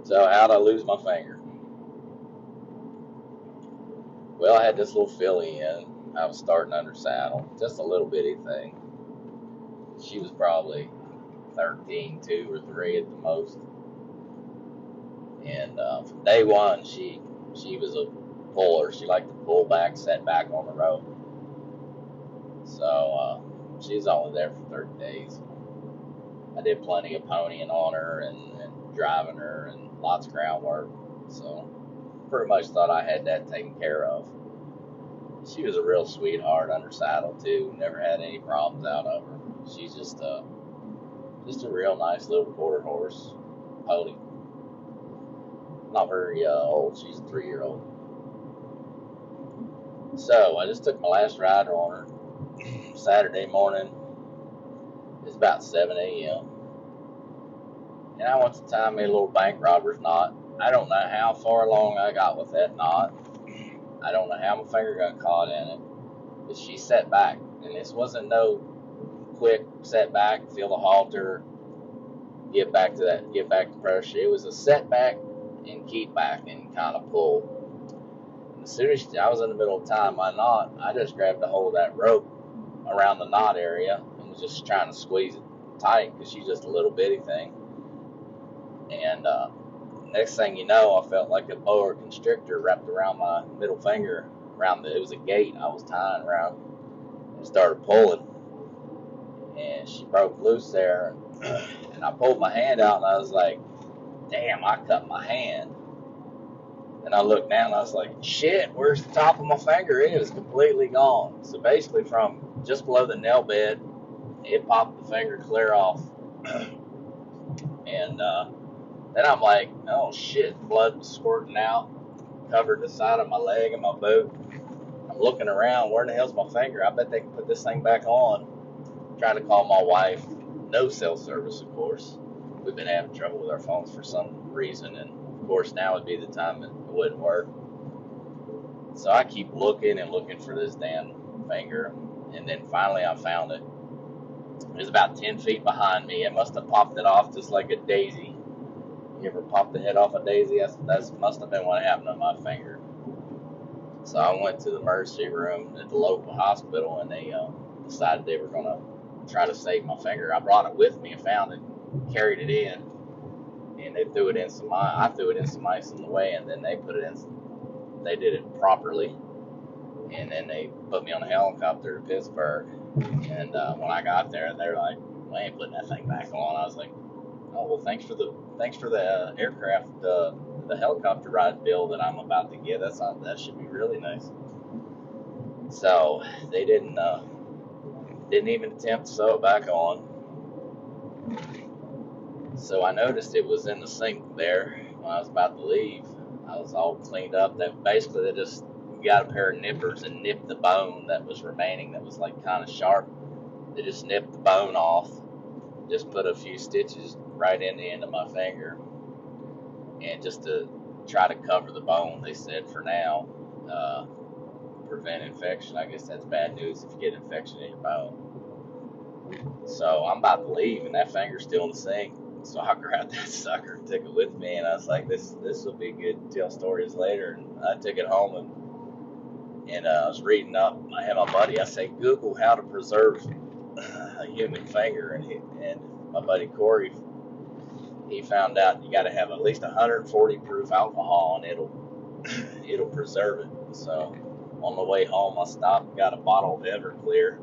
So how'd I lose my finger? Well, I had this little filly in. I was starting under saddle, just a little bitty thing. She was probably 13, 2 or 3 at the most. And from day one, she was a puller. She liked to pull back, set back on the road. So she's only there for 30 days. I did plenty of ponying on her and driving her and lots of groundwork. So pretty much thought I had that taken care of. She was a real sweetheart under saddle too. Never had any problems out of her. She's just a real nice little quarter horse pony. Not very old. She's a 3-year-old. So I just took my last rider on her Saturday morning. It's about 7 a.m. And I want to tie me a little bank robber's knot. I don't know how far along I got with that knot. I don't know how my finger got caught in it. But she set back. And this wasn't no quick set back, feel the halter, get back to pressure. It was a setback and keep back and kind of pull. And as soon as I was in the middle of tying my knot, I just grabbed a hold of that rope around the knot area and was just trying to squeeze it tight because she's just a little bitty thing. And next thing you know, I felt like a boa constrictor wrapped around my middle finger. It was a gate I was tying around, and started pulling. And she broke loose there, and I pulled my hand out, and I was like, damn, I cut my hand. And I looked down, and I was like, shit, where's the top of my finger? It was completely gone. So basically from just below the nail bed, it popped the finger clear off. And then I'm like, oh shit, blood was squirting out, covered the side of my leg and my boot. I'm looking around, where the hell's my finger? I bet they can put this thing back on. Trying to call my wife, no cell service, of course. We've been having trouble with our phones for some reason, and of course now would be the time it wouldn't work. So I keep looking and looking for this damn finger, and then finally I found it. It was about 10 feet behind me. It must have popped it off just like a daisy. You ever pop the head off a daisy? That must have been what happened to my finger. So I went to the emergency room at the local hospital, and they decided they were going to try to save my finger. I brought it with me and found it, carried it in, and they threw it in some ice. I threw it in some ice on the way, and then they put it in. They did it properly, and then they put me on a helicopter to Pittsburgh. And when I got there, they're like, "We ain't putting that thing back on." I was like, "Oh well, thanks for the aircraft, the helicopter ride bill that I'm about to get. That should be really nice." So they didn't even attempt to sew it back on. So I noticed it was in the sink there when I was about to leave. I was all cleaned up. That basically they just got a pair of nippers and nipped the bone that was remaining, that was like kind of sharp. They just nipped the bone off, just put a few stitches right in the end of my finger, and just to try to cover the bone, they said, for now, prevent infection. I guess that's bad news if you get infection in your bone. So I'm about to leave, and that finger's still in the sink. So I grabbed that sucker and took it with me, and I was like, this will be good to tell stories later. And I took it home, and I was reading up. I had my buddy, I say, Google how to preserve a human finger, and my buddy Corey, he found out you got to have at least 140 proof alcohol, and it'll preserve it. So on the way home, I stopped and got a bottle of Everclear.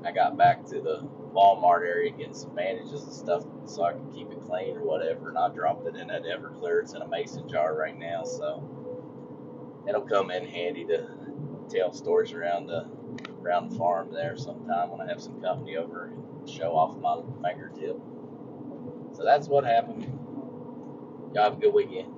I got back to the Walmart area getting some bandages and stuff so I could keep it clean or whatever, and I dropped it in that Everclear. It's in a mason jar right now, so it'll come in handy to tell stories around the farm there sometime when I have some company over and show off my fingertip. So that's what happened. Y'all have a good weekend.